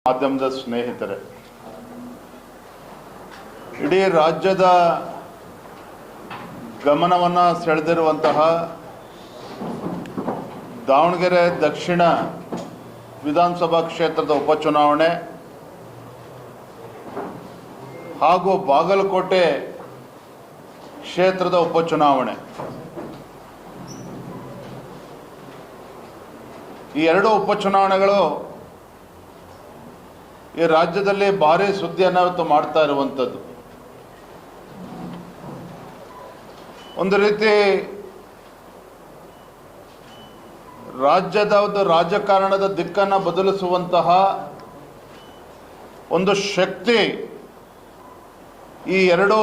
ಮಾಧ್ಯಮದ ಸ್ನೇಹಿತರೆ, ಇಡೀ ರಾಜ್ಯದ ಗಮನವನ್ನು ಸೆಳೆದಿರುವಂತಹ ದಾವಣಗೆರೆ ದಕ್ಷಿಣ ವಿಧಾನಸಭಾ ಕ್ಷೇತ್ರದ ಉಪಚುನಾವಣೆ ಹಾಗೂ ಬಾಗಲಕೋಟೆ ಕ್ಷೇತ್ರದ ಉಪಚುನಾವಣೆ, ಈ ಎರಡು ಉಪಚುನಾವಣೆಗಳು ಈ ರಾಜ್ಯದಲ್ಲಿ ಭಾರಿ ಸುದ್ದಿಯನ್ನು ಇವತ್ತು ಮಾಡ್ತಾ ಇರುವಂಥದ್ದು. ಒಂದು ರೀತಿ ರಾಜ್ಯದ ಒಂದು ರಾಜಕಾರಣದ ದಿಕ್ಕನ್ನು ಬದಲಿಸುವಂತಹ ಒಂದು ಶಕ್ತಿ ಈ ಎರಡು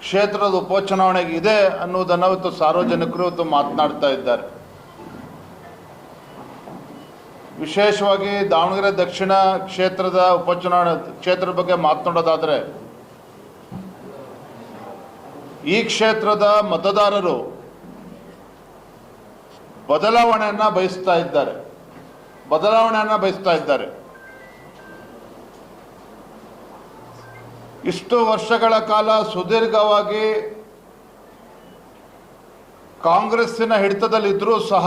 ಕ್ಷೇತ್ರದ ಉಪಚುನಾವಣೆಗೆ ಇದೆ ಅನ್ನೋದನ್ನು ಇವತ್ತು ಸಾರ್ವಜನಿಕರು ಇವತ್ತು ಮಾತನಾಡ್ತಾ ಇದ್ದಾರೆ. ವಿಶೇಷವಾಗಿ ದಾವಣಗೆರೆ ದಕ್ಷಿಣ ಕ್ಷೇತ್ರದ ಉಪಚುನಾವಣೆ ಕ್ಷೇತ್ರದ ಬಗ್ಗೆ ಮಾತನಾಡೋದಾದರೆ, ಈ ಕ್ಷೇತ್ರದ ಮತದಾರರು ಬದಲಾವಣೆಯನ್ನು ಬಯಸ್ತಾ ಇದ್ದಾರೆ. ಇಷ್ಟು ವರ್ಷಗಳ ಕಾಲ ಸುದೀರ್ಘವಾಗಿ ಕಾಂಗ್ರೆಸ್ಸಿನ ಹಿಡಿತದಲ್ಲಿದ್ದರೂ ಸಹ,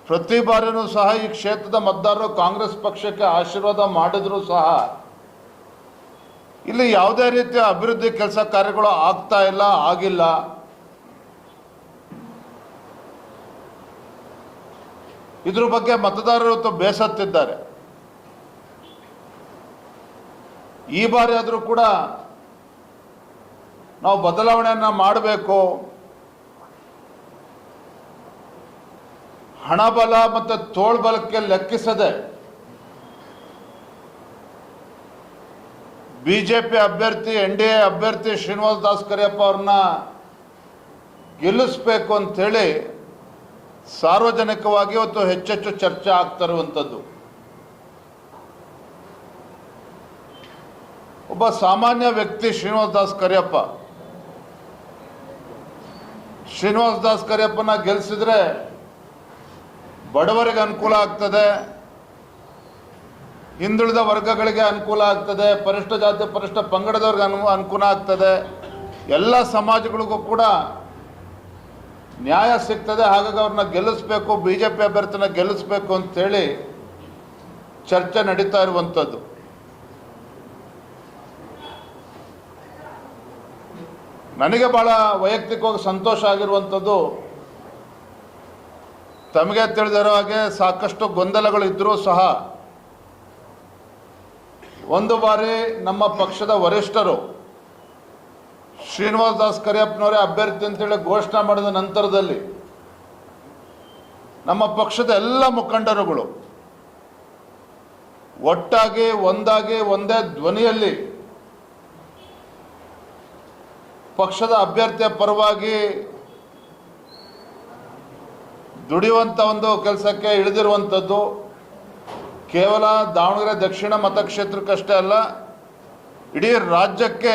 ಪ್ರತಿ ಬಾರಿಯೂ ಸಹ ಈ ಕ್ಷೇತ್ರದ ಮತದಾರರು ಕಾಂಗ್ರೆಸ್ ಪಕ್ಷಕ್ಕೆ ಆಶೀರ್ವಾದ ಮಾಡಿದರೂ ಸಹ ಇಲ್ಲಿ ಯಾವುದೇ ರೀತಿಯ ಅಭಿವೃದ್ಧಿ ಕೆಲಸ ಕಾರ್ಯಗಳು ಆಗಿಲ್ಲ. ಇದ್ರ ಬಗ್ಗೆ ಮತದಾರರು ಇವತ್ತು ಬೇಸತ್ತಿದ್ದಾರೆ. ಈ ಬಾರಿ ಆದರೂ ಕೂಡ ನಾವು ಬದಲಾವಣೆಯನ್ನು ಮಾಡಬೇಕು, ಹಣಬಲ ಮತ್ತು ತೋಳ್ಬಲಕ್ಕೆ ಲೆಕ್ಕಿಸದೆ ಬಿಜೆಪಿ ಅಭ್ಯರ್ಥಿ NDA ಅಭ್ಯರ್ಥಿ ಶ್ರೀನಿವಾಸ್ ದಾಸ್ ಕರಿಯಪ್ಪ ಅವ್ರನ್ನ ಗೆಲ್ಲಿಸಬೇಕು ಅಂಥೇಳಿ ಸಾರ್ವಜನಿಕವಾಗಿ ಇವತ್ತು ಹೆಚ್ಚೆಚ್ಚು ಚರ್ಚೆ ಆಗ್ತಾ ಇರುವಂಥದ್ದು. ಒಬ್ಬ ಸಾಮಾನ್ಯ ವ್ಯಕ್ತಿ ಶ್ರೀನಿವಾಸ್ ದಾಸ್ ಕರಿಯಪ್ಪನ ಗೆಲ್ಲಿಸಿದ್ರೆ ಬಡವರಿಗೆ ಅನುಕೂಲ ಆಗ್ತದೆ, ಹಿಂದುಳಿದ ವರ್ಗಗಳಿಗೆ ಅನುಕೂಲ ಆಗ್ತದೆ, ಪರಿಶಿಷ್ಟ ಜಾತಿ ಪರಿಶಿಷ್ಟ ಪಂಗಡದವ್ರಿಗೆ ಅನುಕೂಲ ಆಗ್ತದೆ, ಎಲ್ಲ ಸಮಾಜಗಳಿಗೂ ಕೂಡ ನ್ಯಾಯ ಸಿಗ್ತದೆ. ಹಾಗಾಗಿ ಅವ್ರನ್ನ ಗೆಲ್ಲಿಸಬೇಕು, ಬಿಜೆಪಿ ಅಭ್ಯರ್ಥಿನ ಗೆಲ್ಲಿಸಬೇಕು ಅಂತೇಳಿ ಚರ್ಚೆ ನಡೀತಾ ಇರುವಂಥದ್ದು. ನನಗೆ ಭಾಳ ವೈಯಕ್ತಿಕವಾಗಿ ಸಂತೋಷ ಆಗಿರುವಂಥದ್ದು, ತಮಗೆ ತಿಳಿದಿರೋ ಹಾಗೆ ಸಾಕಷ್ಟು ಗೊಂದಲಗಳು ಇದ್ದರೂ ಸಹ ಒಂದು ಬಾರಿ ನಮ್ಮ ಪಕ್ಷದ ವರಿಷ್ಠರು ಶ್ರೀನಿವಾಸ್ ದಾಸ್ ಕರಿಯಪ್ಪನವರೇ ಅಭ್ಯರ್ಥಿ ಅಂತೇಳಿ ಘೋಷಣೆ ಮಾಡಿದ ನಂತರದಲ್ಲಿ ನಮ್ಮ ಪಕ್ಷದ ಎಲ್ಲ ಮುಖಂಡರುಗಳು ಒಟ್ಟಾಗಿ ಒಂದೇ ಧ್ವನಿಯಲ್ಲಿ ಪಕ್ಷದ ಅಭ್ಯರ್ಥಿಯ ಪರವಾಗಿ ದುಡಿಯುವಂಥ ಒಂದು ಕೆಲಸಕ್ಕೆ ಇಳಿದಿರುವಂಥದ್ದು ಕೇವಲ ದಾವಣಗೆರೆ ದಕ್ಷಿಣ ಮತಕ್ಷೇತ್ರಕ್ಕಷ್ಟೇ ಅಲ್ಲ, ಇಡೀ ರಾಜ್ಯಕ್ಕೆ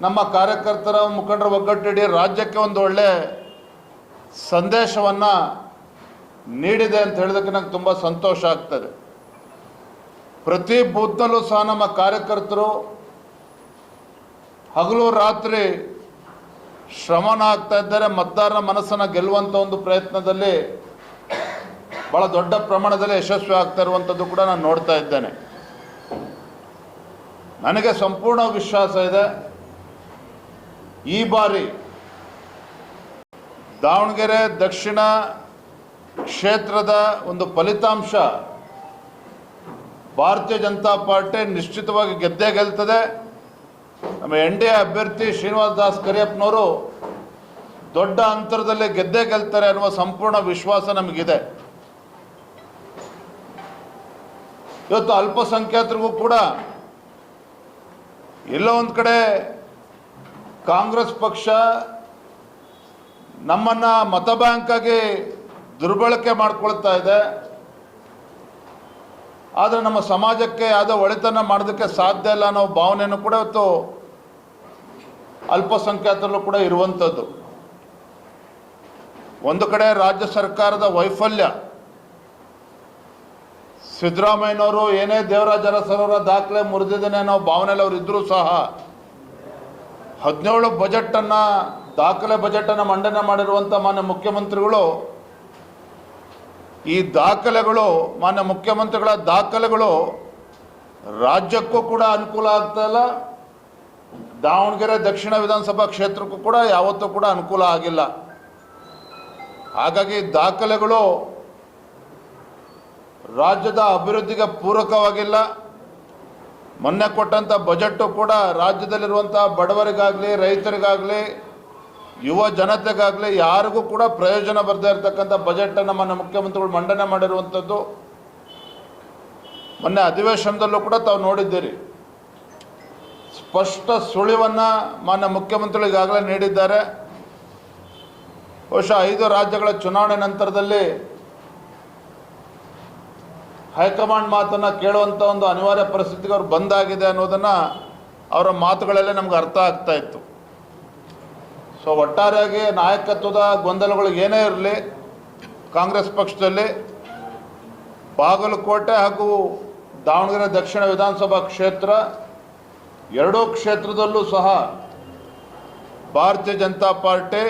ನಮ್ಮ ಕಾರ್ಯಕರ್ತರ ಮುಖಂಡರ ಒಗ್ಗಟ್ಟು ಇಡೀ ರಾಜ್ಯಕ್ಕೆ ಒಂದು ಒಳ್ಳೆ ಸಂದೇಶವನ್ನು ನೀಡಿದೆ ಅಂತ ಹೇಳೋದಕ್ಕೆ ನಂಗೆ ತುಂಬ ಸಂತೋಷ ಆಗ್ತದೆ. ಪ್ರತಿ ಬೂತ್ನಲ್ಲೂ ಸಹ ನಮ್ಮ ಕಾರ್ಯಕರ್ತರು ಹಗಲು ರಾತ್ರಿ ಶ್ರಮನ ಆಗ್ತಾ ಇದ್ದಾರೆ. ಮತದಾರರ ಮನಸ್ಸನ್ನು ಗೆಲ್ಲುವಂಥ ಒಂದು ಪ್ರಯತ್ನದಲ್ಲಿ ಭಾಳ ದೊಡ್ಡ ಪ್ರಮಾಣದಲ್ಲಿ ಯಶಸ್ವಿ ಆಗ್ತಾ ಇರುವಂಥದ್ದು ಕೂಡ ನಾನು ನೋಡ್ತಾ ಇದ್ದೇನೆ. ನನಗೆ ಸಂಪೂರ್ಣ ವಿಶ್ವಾಸ ಇದೆ, ಈ ಬಾರಿ ದಾವಣಗೆರೆ ದಕ್ಷಿಣ ಕ್ಷೇತ್ರದ ಒಂದು ಫಲಿತಾಂಶ ಭಾರತೀಯ ಜನತಾ ಪಾರ್ಟಿ ನಿಶ್ಚಿತವಾಗಿ ಗೆದ್ದೇ ಗೆಲ್ತದೆ. ನಮ್ಮ NDA ಅಭ್ಯರ್ಥಿ ಶ್ರೀನಿವಾಸ್ ದಾಸ್ ಕರಿಯಪ್ಪನವರು ದೊಡ್ಡ ಅಂತರದಲ್ಲಿ ಗೆದ್ದೇ ಗೆಲ್ತಾರೆ ಅನ್ನುವ ಸಂಪೂರ್ಣ ವಿಶ್ವಾಸ ನಮಗಿದೆ. ಇವತ್ತು ಅಲ್ಪಸಂಖ್ಯಾತರಿಗೂ ಕೂಡ ಎಲ್ಲೋ ಒಂದು ಕಡೆ ಕಾಂಗ್ರೆಸ್ ಪಕ್ಷ ನಮ್ಮನ್ನು ಮತ ಬ್ಯಾಂಕಾಗಿ ದುರ್ಬಳಕೆ ಮಾಡಿಕೊಳ್ತಾ ಇದೆ. ಆದರೆ ನಮ್ಮ ಸಮಾಜಕ್ಕೆ ಯಾವುದೋ ಒಳಿತನ್ನು ಮಾಡೋದಕ್ಕೆ ಸಾಧ್ಯ ಇಲ್ಲ ಅನ್ನೋ ಭಾವನೆಯನ್ನು ಕೂಡ ಇವತ್ತು ಅಲ್ಪಸಂಖ್ಯಾತರಲ್ಲೂ ಕೂಡ ಇರುವಂಥದ್ದು. ಒಂದು ಕಡೆ ರಾಜ್ಯ ಸರ್ಕಾರದ ವೈಫಲ್ಯ, ಸಿದ್ದರಾಮಯ್ಯನವರು ಏನೇ ದೇವರಾಜ ಅರಸರವರ ದಾಖಲೆ ಮುರಿದಿದ್ದೇನೆ ಅನ್ನೋ ಭಾವನೆಯಲ್ಲಿ ಅವರು ಇದ್ದರೂ ಸಹ 17 ಬಜೆಟನ್ನು ದಾಖಲೆ ಬಜೆಟನ್ನು ಮಂಡನೆ ಮಾಡಿರುವಂಥ ಮಾನ್ಯ ಮುಖ್ಯಮಂತ್ರಿಗಳು ಈ ದಾಖಲೆಗಳು ಮಾನ್ಯ ಮುಖ್ಯಮಂತ್ರಿಗಳ ದಾಖಲೆಗಳು ರಾಜ್ಯಕ್ಕೂ ಕೂಡ ಅನುಕೂಲ ಆಗ್ತಾ ಇಲ್ಲ, ದಾವಣಗೆರೆ ದಕ್ಷಿಣ ವಿಧಾನಸಭಾ ಕ್ಷೇತ್ರಕ್ಕೂ ಕೂಡ ಯಾವತ್ತೂ ಕೂಡ ಅನುಕೂಲ ಆಗಿಲ್ಲ. ಹಾಗಾಗಿ ದಾಖಲೆಗಳು ರಾಜ್ಯದ ಅಭಿವೃದ್ಧಿಗೆ ಪೂರಕವಾಗಿಲ್ಲ. ಮೊನ್ನೆ ಕೊಟ್ಟಂಥ ಬಜೆಟ್ಟು ಕೂಡ ರಾಜ್ಯದಲ್ಲಿರುವಂಥ ಬಡವರಿಗಾಗಲಿ, ರೈತರಿಗಾಗಲಿ, ಯುವ ಜನತೆಗಾಗಲಿ ಯಾರಿಗೂ ಕೂಡ ಪ್ರಯೋಜನ ಬರದೇ ಇರತಕ್ಕಂಥ ಬಜೆಟನ್ನು ಮಾನ್ಯ ಮುಖ್ಯಮಂತ್ರಿಗಳು ಮಂಡನೆ ಮಾಡಿರುವಂಥದ್ದು ಮೊನ್ನೆ ಅಧಿವೇಶನದಲ್ಲೂ ಕೂಡ ತಾವು ನೋಡಿದ್ದೀರಿ. ಸ್ಪಷ್ಟ ಸುಳಿವನ್ನು ಮಾನ್ಯ ಮುಖ್ಯಮಂತ್ರಿಗಳು ಈಗಾಗಲೇ ನೀಡಿದ್ದಾರೆ. ಬಹುಶಃ 5 ರಾಜ್ಯಗಳ ಚುನಾವಣೆ ನಂತರದಲ್ಲಿ ಹೈಕಮಾಂಡ್ ಮಾತನ್ನು ಕೇಳುವಂಥ ಒಂದು ಅನಿವಾರ್ಯ ಪರಿಸ್ಥಿತಿಗೆ ಅವ್ರು ಬಂದಾಗಿದೆ ಅನ್ನೋದನ್ನು ಅವರ ಮಾತುಗಳಲ್ಲೇ ನಮ್ಗೆ ಅರ್ಥ ಆಗ್ತಾ ಇತ್ತು. ಸೊ ಒಟ್ಟಾರೆಯಾಗಿ ನಾಯಕತ್ವದ ಗೊಂದಲಗಳು ಏನೇ ಇರಲಿ, ಕಾಂಗ್ರೆಸ್ ಪಕ್ಷದಲ್ಲಿ ಬಾಗಲಕೋಟೆ ಹಾಗೂ ದಾವಣಗೆರೆ ದಕ್ಷಿಣ ವಿಧಾನಸಭಾ ಕ್ಷೇತ್ರ ಎರಡೂ ಕ್ಷೇತ್ರದಲ್ಲೂ ಸಹ ಭಾರತೀಯ ಜನತಾ ಪಾರ್ಟಿ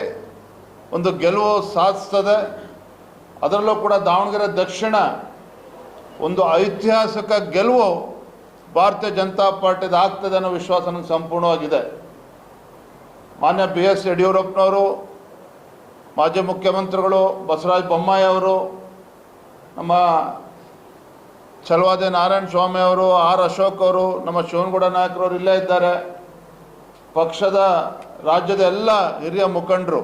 ಒಂದು ಗೆಲುವು ಸಾಧಿಸ್ತದೆ. ಅದರಲ್ಲೂ ಕೂಡ ದಾವಣಗೆರೆ ದಕ್ಷಿಣ ಒಂದು ಐತಿಹಾಸಿಕ ಗೆಲುವು ಭಾರತೀಯ ಜನತಾ ಪಾರ್ಟಿದು ಆಗ್ತದೆ ಅನ್ನೋ ವಿಶ್ವಾಸ ನನಗೆ ಸಂಪೂರ್ಣವಾಗಿದೆ. ಮಾನ್ಯ BS ಯಡಿಯೂರಪ್ಪನವರು, ಮಾಜಿ ಮುಖ್ಯಮಂತ್ರಿಗಳು ಬಸವರಾಜ ಬೊಮ್ಮಾಯಿ ಅವರು, ನಮ್ಮ ಛಲವಾದಿ ನಾರಾಯಣ ಸ್ವಾಮಿ ಅವರು, R ಅಶೋಕ್ ಅವರು, ನಮ್ಮ ಶಿವನಗೌಡ ನಾಯಕರವರು ಇಲ್ಲೇ ಇದ್ದಾರೆ. ಪಕ್ಷದ ರಾಜ್ಯದ ಎಲ್ಲ ಹಿರಿಯ ಮುಖಂಡರು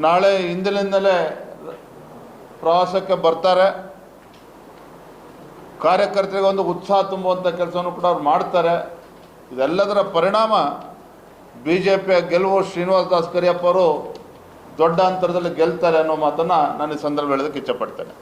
ನಾಳೆ ಇಂದಿನಿಂದಲೇ ಪ್ರವಾಸಕ್ಕೆ ಬರ್ತಾರೆ. ಕಾರ್ಯಕರ್ತರಿಗೆ ಒಂದು ಉತ್ಸಾಹ ತುಂಬುವಂಥ ಕೆಲಸವನ್ನು ಕೂಡ ಅವ್ರು ಮಾಡ್ತಾರೆ. ಇದೆಲ್ಲದರ ಪರಿಣಾಮ BJPಯ ಗೆಲುವು ಶ್ರೀನಿವಾಸ್ ದಾಸ್ ಕರಿಯಪ್ಪ ಅವರು ದೊಡ್ಡ ಅಂತರದಲ್ಲಿ ಗೆಲ್ತಾರೆ ಅನ್ನೋ ಮಾತನ್ನು ನಾನು ಈ ಸಂದರ್ಭ ಹೇಳೋದಕ್ಕೆ ಇಚ್ಛಪಡ್ತೇನೆ.